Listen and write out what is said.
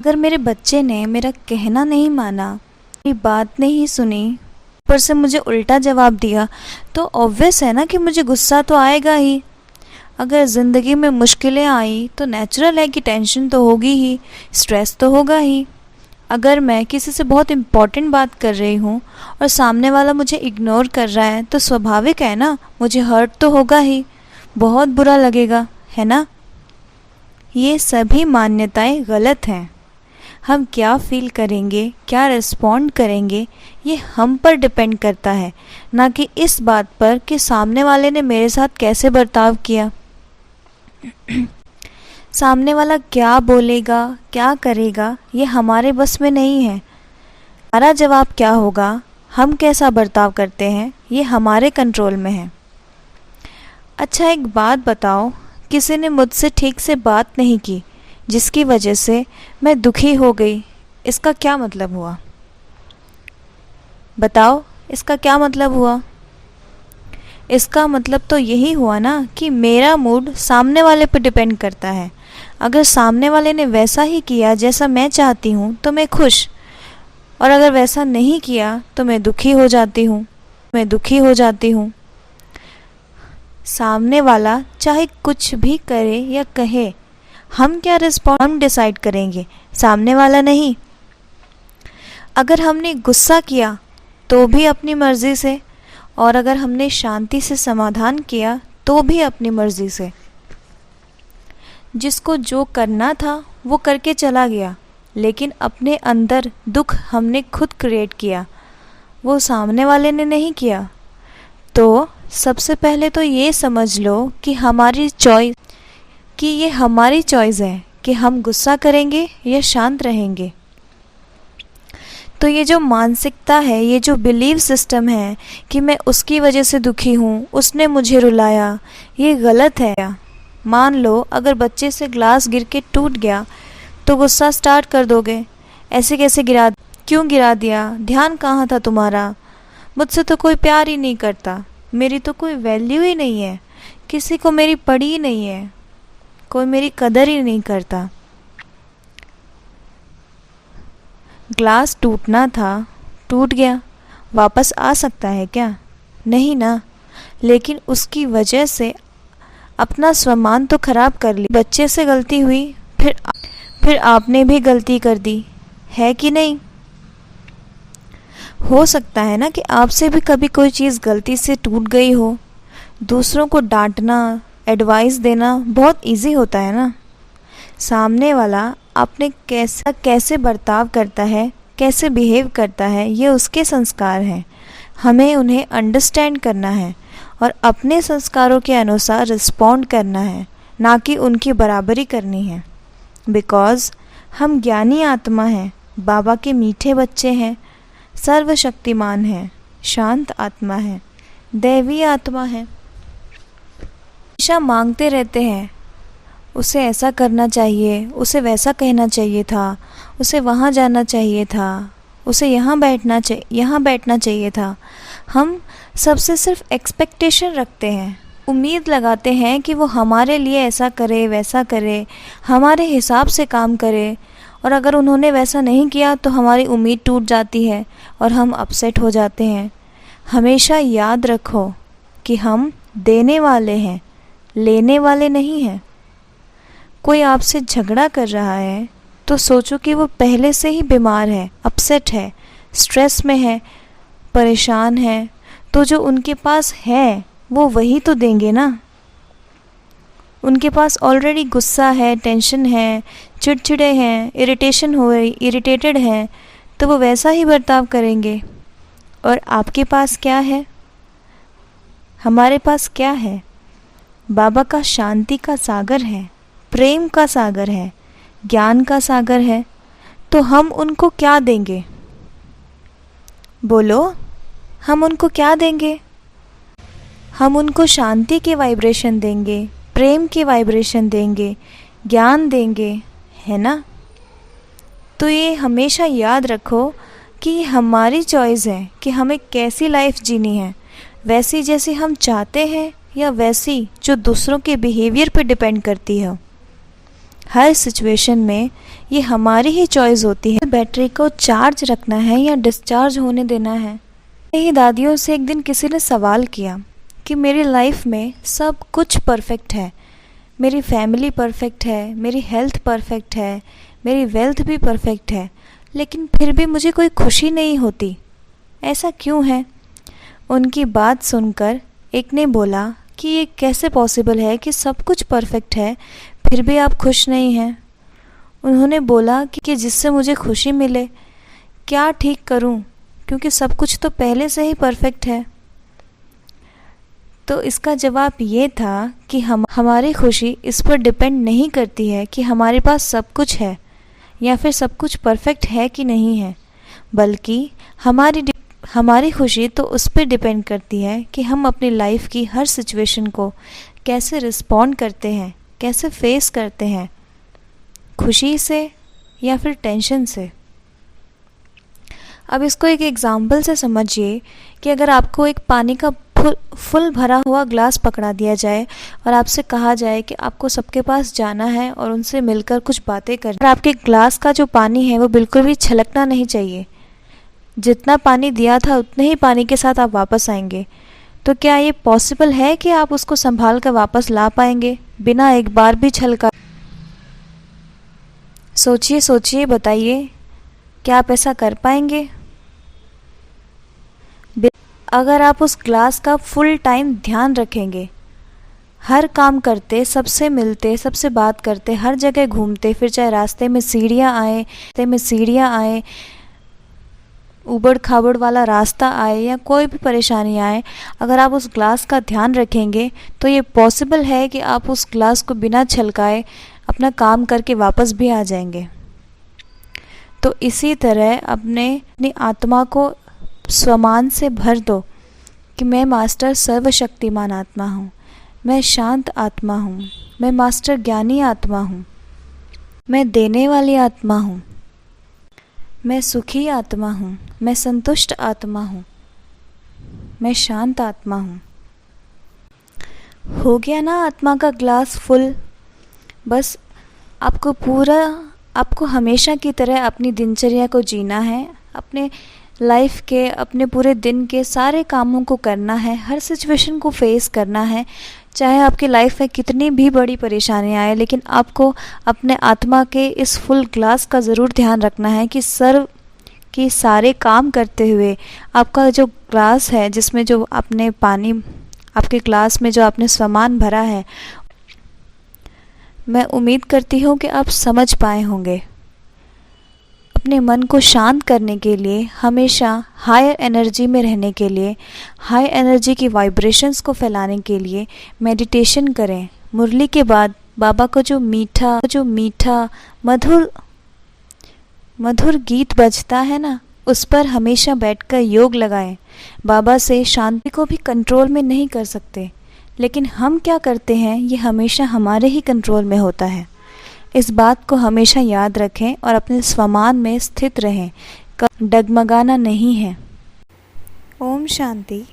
अगर मेरे बच्चे ने मेरा कहना नहीं माना, मेरी बात नहीं सुनी, ऊपर से मुझे उल्टा जवाब दिया, तो ऑब्वियस है ना कि मुझे गुस्सा तो आएगा ही। अगर ज़िंदगी में मुश्किलें आई तो नेचुरल है कि टेंशन तो होगी ही, स्ट्रेस तो होगा ही। अगर मैं किसी से बहुत इम्पॉर्टेंट बात कर रही हूँ और सामने वाला मुझे इग्नोर कर रहा है, तो स्वाभाविक है ना, मुझे हर्ट तो होगा ही, बहुत बुरा लगेगा, है ना। ये सभी मान्यताएं गलत हैं। हम क्या फील करेंगे, क्या रिस्पॉन्ड करेंगे, ये हम पर डिपेंड करता है, ना कि इस बात पर कि सामने वाले ने मेरे साथ कैसे बर्ताव किया। सामने वाला क्या बोलेगा, क्या करेगा, ये हमारे बस में नहीं है। हमारा जवाब क्या होगा, हम कैसा बर्ताव करते हैं, ये हमारे कंट्रोल में है। अच्छा, एक बात बताओ, किसी ने मुझसे ठीक से बात नहीं की जिसकी वजह से मैं दुखी हो गई, इसका क्या मतलब हुआ? बताओ, इसका क्या मतलब हुआ? इसका मतलब तो यही हुआ ना कि मेरा मूड सामने वाले पर डिपेंड करता है। अगर सामने वाले ने वैसा ही किया जैसा मैं चाहती हूँ तो मैं खुश, और अगर वैसा नहीं किया तो मैं दुखी हो जाती हूँ। सामने वाला चाहे कुछ भी करे या कहे, हम क्या रिस्पॉन्ड हम डिसाइड करेंगे, सामने वाला नहीं। अगर हमने गुस्सा किया तो भी अपनी मर्ज़ी से, और अगर हमने शांति से समाधान किया तो भी अपनी मर्ज़ी से। जिसको जो करना था वो करके चला गया, लेकिन अपने अंदर दुख हमने खुद क्रिएट किया, वो सामने वाले ने नहीं किया। तो सबसे पहले तो ये समझ लो कि ये हमारी चॉइस है कि हम गुस्सा करेंगे या शांत रहेंगे। तो ये जो मानसिकता है, ये जो बिलीव सिस्टम है कि मैं उसकी वजह से दुखी हूँ, उसने मुझे रुलाया, ये गलत है। मान लो अगर बच्चे से ग्लास गिर के टूट गया तो गुस्सा स्टार्ट कर दोगे, ऐसे कैसे क्यों गिरा दिया, ध्यान कहाँ था तुम्हारा, मुझसे तो कोई प्यार ही नहीं करता, मेरी तो कोई वैल्यू ही नहीं है, किसी को मेरी पड़ी ही नहीं है, कोई मेरी कदर ही नहीं करता। ग्लास टूटना था, टूट गया, वापस आ सकता है क्या? नहीं ना। लेकिन उसकी वजह से अपना सम्मान तो खराब कर ली। बच्चे से गलती हुई, फिर आपने भी गलती कर दी, है कि नहीं? हो सकता है ना कि आपसे भी कभी कोई चीज़ गलती से टूट गई हो। दूसरों को डांटना, एडवाइस देना बहुत इजी होता है ना। सामने वाला आपने कैसे बर्ताव करता है, कैसे बिहेव करता है, ये उसके संस्कार हैं। हमें उन्हें अंडरस्टैंड करना है और अपने संस्कारों के अनुसार रिस्पॉन्ड करना है, ना कि उनकी बराबरी करनी है। बिकॉज़ हम ज्ञानी आत्मा हैं, बाबा के मीठे बच्चे हैं, सर्वशक्तिमान हैं, शांत आत्मा है, दैवी आत्मा है। हमेशा मांगते रहते हैं, उसे ऐसा करना चाहिए, उसे वैसा कहना चाहिए था, उसे वहाँ जाना चाहिए था, उसे यहाँ बैठना चाहिए था। हम सबसे सिर्फ एक्सपेक्टेशन रखते हैं, उम्मीद लगाते हैं कि वो हमारे लिए ऐसा करे, वैसा करे, हमारे हिसाब से काम करे, और अगर उन्होंने वैसा नहीं किया तो हमारी उम्मीद टूट जाती है और हम अपसेट हो जाते हैं। हमेशा याद रखो कि हम देने वाले हैं, लेने वाले नहीं हैं। कोई आपसे झगड़ा कर रहा है तो सोचो कि वो पहले से ही बीमार है, अपसेट है, स्ट्रेस में है, परेशान है, तो जो उनके पास है वो वही तो देंगे ना। उनके पास ऑलरेडी गुस्सा है, टेंशन है, चिड़चिड़े हैं, इरिटेटेड हैं, तो वो वैसा ही बर्ताव करेंगे। और आपके पास क्या है, हमारे पास क्या है? बाबा का शांति का सागर है, प्रेम का सागर है, ज्ञान का सागर है। तो हम उनको क्या देंगे? बोलो, हम उनको क्या देंगे? हम उनको शांति के वाइब्रेशन देंगे, प्रेम के वाइब्रेशन देंगे, ज्ञान देंगे, है ना। तो ये हमेशा याद रखो कि हमारी चॉइस है कि हमें कैसी लाइफ जीनी है, वैसी जैसी हम चाहते हैं या वैसी जो दूसरों के बिहेवियर पर डिपेंड करती है। हर सिचुएशन में ये हमारी ही चॉइस होती है, बैटरी को चार्ज रखना है या डिस्चार्ज होने देना है। मेरी दादियों से एक दिन किसी ने सवाल किया कि मेरी लाइफ में सब कुछ परफेक्ट है, मेरी फैमिली परफेक्ट है, मेरी हेल्थ परफेक्ट है, मेरी वेल्थ भी परफेक्ट है, लेकिन फिर भी मुझे कोई खुशी नहीं होती, ऐसा क्यों है? उनकी बात सुनकर एक ने बोला कि ये कैसे पॉसिबल है कि सब कुछ परफेक्ट है फिर भी आप खुश नहीं हैं। उन्होंने बोला कि जिससे मुझे खुशी मिले, क्या ठीक करूं, क्योंकि सब कुछ तो पहले से ही परफेक्ट है। तो इसका जवाब ये था कि हमारी खुशी इस पर डिपेंड नहीं करती है कि हमारे पास सब कुछ है या फिर सब कुछ परफेक्ट है कि नहीं है, बल्कि हमारी खुशी तो उस पर डिपेंड करती है कि हम अपनी लाइफ की हर सिचुएशन को कैसे रिस्पॉन्ड करते हैं, कैसे फेस करते हैं, खुशी से या फिर टेंशन से। अब इसको एक एग्जाम्पल से समझिए कि अगर आपको एक पानी का फुल भरा हुआ ग्लास पकड़ा दिया जाए और आपसे कहा जाए कि आपको सबके पास जाना है और उनसे मिलकर कुछ बातें करनी, और आपके ग्लास का जो पानी है वो बिल्कुल भी छलकना नहीं चाहिए, जितना पानी दिया था उतने ही पानी के साथ आप वापस आएंगे, तो क्या ये पॉसिबल है कि आप उसको संभाल कर वापस ला पाएंगे बिना एक बार भी छलका? सोचिए सोचिए, बताइए, क्या आप ऐसा कर पाएंगे? अगर आप उस ग्लास का फुल टाइम ध्यान रखेंगे, हर काम करते, सबसे मिलते, सबसे बात करते, हर जगह घूमते, फिर चाहे रास्ते में सीढ़ियाँ आए, ऊबड़ खाबड़ वाला रास्ता आए या कोई भी परेशानी आए, अगर आप उस ग्लास का ध्यान रखेंगे तो ये पॉसिबल है कि आप उस ग्लास को बिना छलकाए अपना काम करके वापस भी आ जाएंगे। तो इसी तरह अपनी आत्मा को स्वमान से भर दो कि मैं मास्टर सर्वशक्तिमान आत्मा हूँ, मैं शांत आत्मा हूँ, मैं मास्टर ज्ञानी आत्मा हूँ, मैं देने वाली आत्मा हूँ, मैं सुखी आत्मा हूँ, मैं संतुष्ट आत्मा हूँ, मैं शांत आत्मा हूँ। हो गया ना आत्मा का ग्लास फुल? बस आपको हमेशा की तरह अपनी दिनचर्या को जीना है, अपने लाइफ के, अपने पूरे दिन के सारे कामों को करना है, हर सिचुएशन को फेस करना है, चाहे आपकी लाइफ में कितनी भी बड़ी परेशानी आए, लेकिन आपको अपने आत्मा के इस फुल ग्लास का ज़रूर ध्यान रखना है कि सारे काम करते हुए आपका जो ग्लास है, जिसमें जो आपने पानी, आपके ग्लास में जो आपने सामान भरा है, मैं उम्मीद करती हूँ कि आप समझ पाए होंगे। अपने मन को शांत करने के लिए, हमेशा हायर एनर्जी में रहने के लिए, हाई एनर्जी की वाइब्रेशंस को फैलाने के लिए मेडिटेशन करें। मुरली के बाद बाबा को जो मीठा मधुर गीत बजता है ना, उस पर हमेशा बैठकर योग लगाएं। बाबा से शांति को भी कंट्रोल में नहीं कर सकते, लेकिन हम क्या करते हैं ये हमेशा हमारे ही कंट्रोल में होता है। इस बात को हमेशा याद रखें और अपने स्वमान में स्थित रहें, डगमगाना नहीं है। ओम शांति।